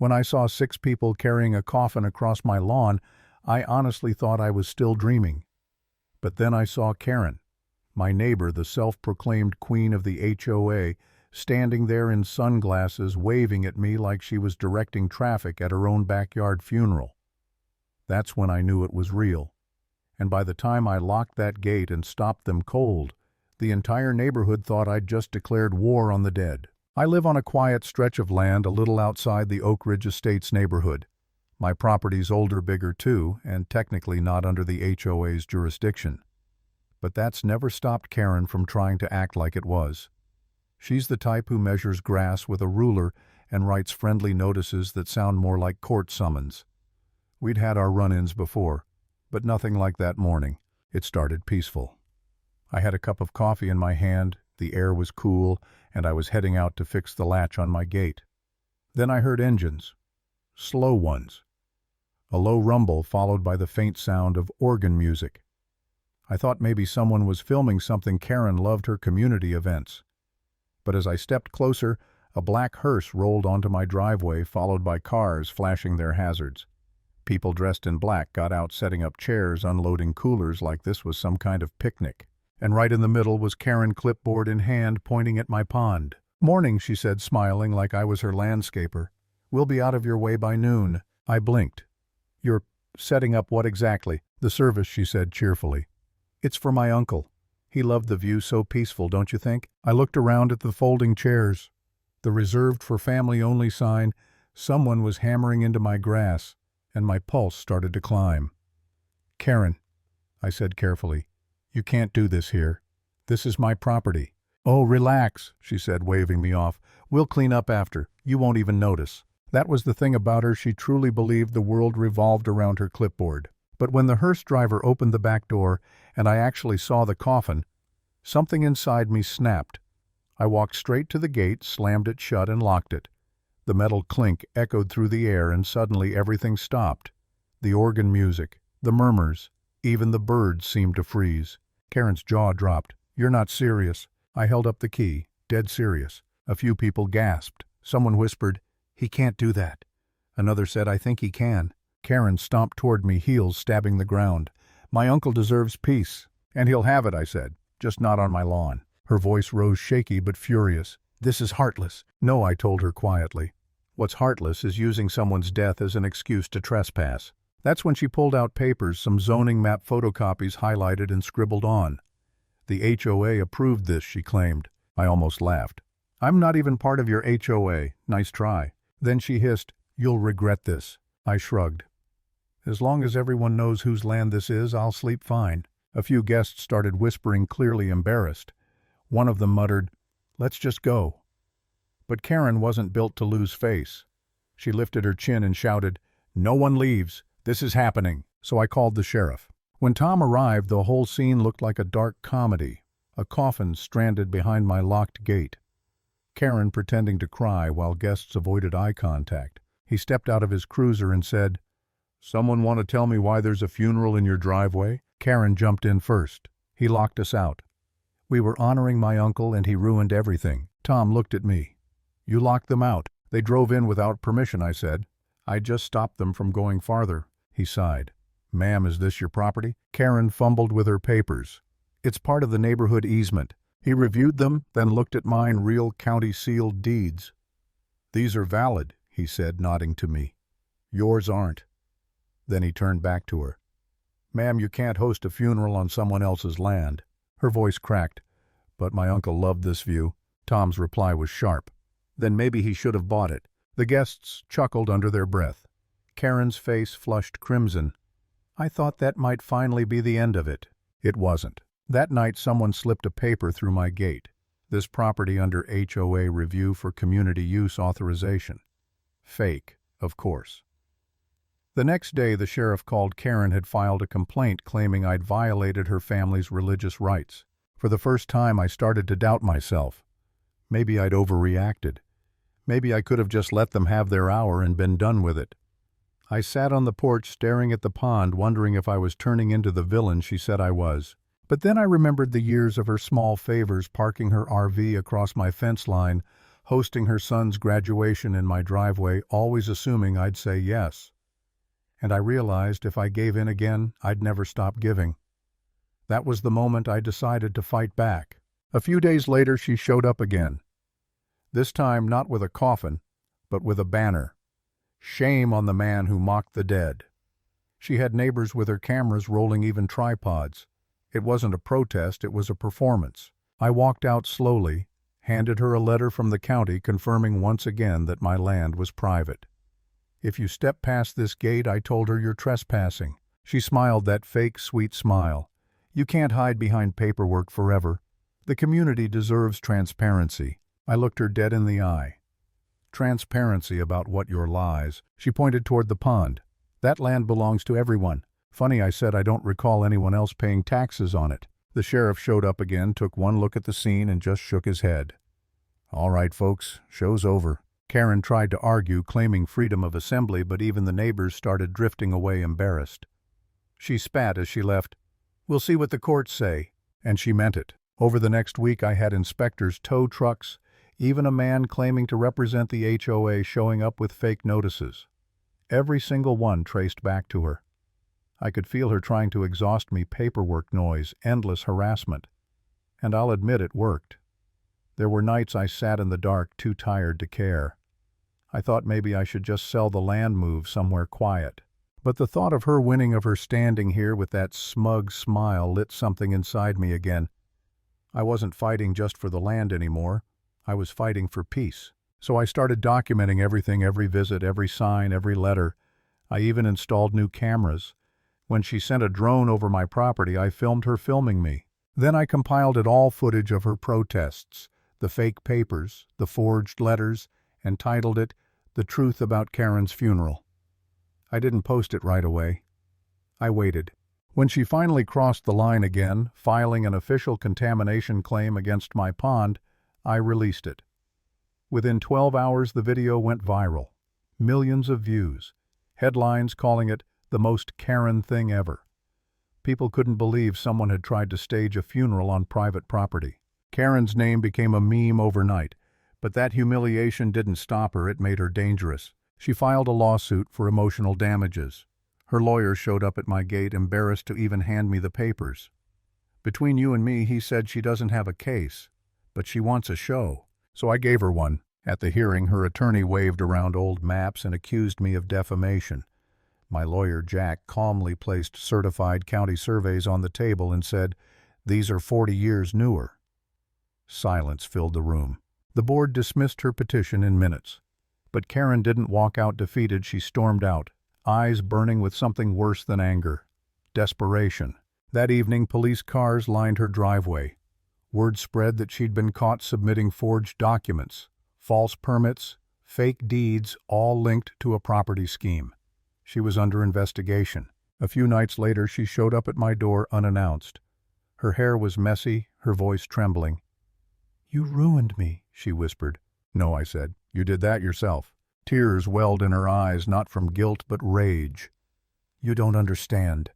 When I saw 6 people carrying a coffin across my lawn, I honestly thought I was still dreaming. But then I saw Karen, my neighbor, the self-proclaimed queen of the HOA, standing there in sunglasses waving at me like she was directing traffic at her own backyard funeral. That's when I knew it was real. And by the time I locked that gate and stopped them cold, the entire neighborhood thought I'd just declared war on the dead. I live on a quiet stretch of land a little outside the Oak Ridge Estates neighborhood. My property's older, bigger too, and technically not under the HOA's jurisdiction. But that's never stopped Karen from trying to act like it was. She's the type who measures grass with a ruler and writes friendly notices that sound more like court summons. We'd had our run-ins before, but nothing like that morning. It started peaceful. I had a cup of coffee in my hand, the air was cool, and I was heading out to fix the latch on my gate. Then I heard engines. Slow ones. A low rumble followed by the faint sound of organ music. I thought maybe someone was filming something. Karen loved her community events. But as I stepped closer, a black hearse rolled onto my driveway, followed by cars flashing their hazards. People dressed in black got out, setting up chairs, unloading coolers like this was some kind of picnic. And right in the middle was Karen, clipboard in hand, pointing at my pond. "Morning," she said, smiling like I was her landscaper. "We'll be out of your way by noon." I blinked. "You're setting up what exactly?" "The service," she said cheerfully. "It's for my uncle. He loved the view, so peaceful, don't you think?" I looked around at the folding chairs, the reserved for family only sign. Someone was hammering into my grass, and my pulse started to climb. "Karen," I said carefully, "you can't do this here. This is my property." "Oh, relax," she said, waving me off. "We'll clean up after. You won't even notice." That was the thing about her. She truly believed the world revolved around her clipboard. But when the hearse driver opened the back door and I actually saw the coffin, something inside me snapped. I walked straight to the gate, slammed it shut, and locked it. The metal clink echoed through the air, and suddenly everything stopped. The organ music, the murmurs, even the birds seemed to freeze. Karen's jaw dropped. "You're not serious." I held up the key, dead serious. A few people gasped. Someone whispered, "He can't do that." Another said, "I think he can." Karen stomped toward me, heels stabbing the ground. "My uncle deserves peace." "And he'll have it," I said, "just not on my lawn." Her voice rose shaky but furious. "This is heartless." "No," I told her quietly. "What's heartless is using someone's death as an excuse to trespass." That's when she pulled out papers, some zoning map photocopies highlighted and scribbled on. "The HOA approved this," she claimed. I almost laughed. "I'm not even part of your HOA. Nice try." Then she hissed, "You'll regret this." I shrugged. "As long as everyone knows whose land this is, I'll sleep fine." A few guests started whispering, clearly embarrassed. One of them muttered, "Let's just go." But Karen wasn't built to lose face. She lifted her chin and shouted, "No one leaves. This is happening." So I called the sheriff. When Tom arrived, the whole scene looked like a dark comedy. A coffin stranded behind my locked gate. Karen pretending to cry while guests avoided eye contact. He stepped out of his cruiser and said, "Someone want to tell me why there's a funeral in your driveway?" Karen jumped in first. "He locked us out. We were honoring my uncle and he ruined everything." Tom looked at me. "You locked them out?" "They drove in without permission," I said. "I just stopped them from going farther." He sighed. "Ma'am, is this your property?" Karen fumbled with her papers. "It's part of the neighborhood easement." He reviewed them, then looked at mine, real county-sealed deeds. "These are valid," he said, nodding to me. "Yours aren't." Then he turned back to her. "Ma'am, you can't host a funeral on someone else's land." Her voice cracked. "But my uncle loved this view." Tom's reply was sharp. "Then maybe he should have bought it." The guests chuckled under their breath. Karen's face flushed crimson. I thought that might finally be the end of it. It wasn't. That night someone slipped a paper through my gate. This property under HOA review for community use authorization. Fake, of course. The next day the sheriff called. Karen had filed a complaint claiming I'd violated her family's religious rights. For the first time I started to doubt myself. Maybe I'd overreacted. Maybe I could have just let them have their hour and been done with it. I sat on the porch staring at the pond, wondering if I was turning into the villain she said I was. But then I remembered the years of her small favors, parking her RV across my fence line, hosting her son's graduation in my driveway, always assuming I'd say yes. And I realized if I gave in again, I'd never stop giving. That was the moment I decided to fight back. A few days later, she showed up again. This time not with a coffin, but with a banner. Shame on the man who mocked the dead. She had neighbors with her cameras rolling even tripods. It wasn't a protest, it was a performance. I walked out slowly, handed her a letter from the county confirming once again that my land was private. If you step past this gate, I told her, you're trespassing. She smiled that fake, sweet smile. You can't hide behind paperwork forever. The community deserves transparency. I looked her dead in the eye. Transparency about what? Your lies. She pointed toward the pond. That land belongs to everyone. Funny, I said, I don't recall anyone else paying taxes on it. The sheriff showed up again, took one look at the scene, and just shook his head. All right, folks, show's over. Karen tried to argue, claiming freedom of assembly, but even the neighbors started drifting away embarrassed. She spat as she left. We'll see what the courts say. And she meant it. Over the next week, I had inspectors, tow trucks, even a man claiming to represent the HOA showing up with fake notices. Every single one traced back to her. I could feel her trying to exhaust me, paperwork noise, endless harassment. And I'll admit it worked. There were nights I sat in the dark, too tired to care. I thought maybe I should just sell the land, move somewhere quiet. But the thought of her winning, of her standing here with that smug smile, lit something inside me again. I wasn't fighting just for the land anymore. I was fighting for peace. So I started documenting everything, every visit, every sign, every letter. I even installed new cameras. When she sent a drone over my property, I filmed her filming me. Then I compiled it all, footage of her protests, the fake papers, the forged letters, and titled it, The Truth About Karen's Funeral. I didn't post it right away. I waited. When she finally crossed the line again, filing an official contamination claim against my pond, I released it. Within 12 hours, the video went viral. Millions of views. Headlines calling it the most Karen thing ever. People couldn't believe someone had tried to stage a funeral on private property. Karen's name became a meme overnight, but that humiliation didn't stop her, it made her dangerous. She filed a lawsuit for emotional damages. Her lawyer showed up at my gate, embarrassed to even hand me the papers. Between you and me, he said she doesn't have a case, but she wants a show. So I gave her one. At the hearing, her attorney waved around old maps and accused me of defamation. My lawyer, Jack, calmly placed certified county surveys on the table and said, "These are 40 years newer." Silence filled the room. The board dismissed her petition in minutes. But Karen didn't walk out defeated. She stormed out, eyes burning with something worse than anger. Desperation. That evening, police cars lined her driveway. Word spread that she'd been caught submitting forged documents, false permits, fake deeds, all linked to a property scheme. She was under investigation. A few nights later, she showed up at my door unannounced. Her hair was messy, her voice trembling. "You ruined me," she whispered. "No," I said. "You did that yourself." Tears welled in her eyes, not from guilt but rage. "You don't understand.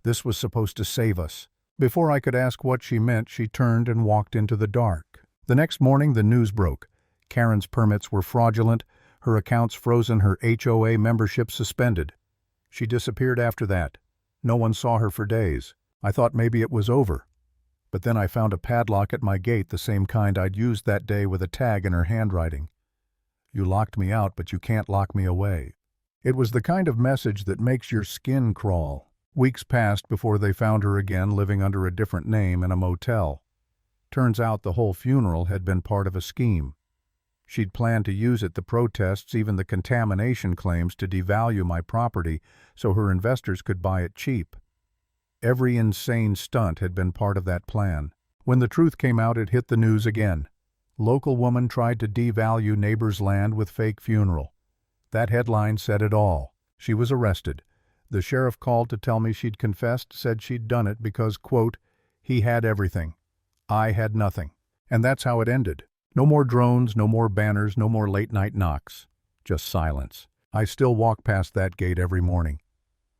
This was supposed to save us." Before I could ask what she meant, she turned and walked into the dark. The next morning, the news broke. Karen's permits were fraudulent, her accounts frozen, her HOA membership suspended. She disappeared after that. No one saw her for days. I thought maybe it was over. But then I found a padlock at my gate, the same kind I'd used that day, with a tag in her handwriting. "You locked me out, but you can't lock me away." It was the kind of message that makes your skin crawl. Weeks passed before they found her again, living under a different name in a motel. Turns out the whole funeral had been part of a scheme. She'd planned to use it, the protests, even the contamination claims, to devalue my property so her investors could buy it cheap. Every insane stunt had been part of that plan. When the truth came out, it hit the news again. Local woman tried to devalue neighbor's land with fake funeral. That headline said it all. She was arrested. The sheriff called to tell me she'd confessed, said she'd done it because, quote, "he had everything. I had nothing." And that's how it ended. No more drones, no more banners, no more late-night knocks. Just silence. I still walk past that gate every morning.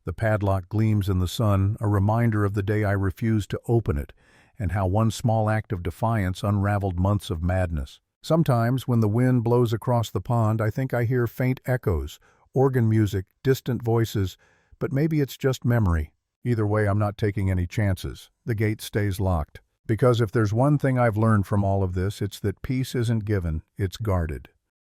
The padlock gleams in the sun, a reminder of the day I refused to open it, and how one small act of defiance unraveled months of madness. Sometimes, when the wind blows across the pond, I think I hear faint echoes, organ music, distant voices, but maybe it's just memory. Either way, I'm not taking any chances. The gate stays locked. Because if there's one thing I've learned from all of this, it's that peace isn't given, it's guarded.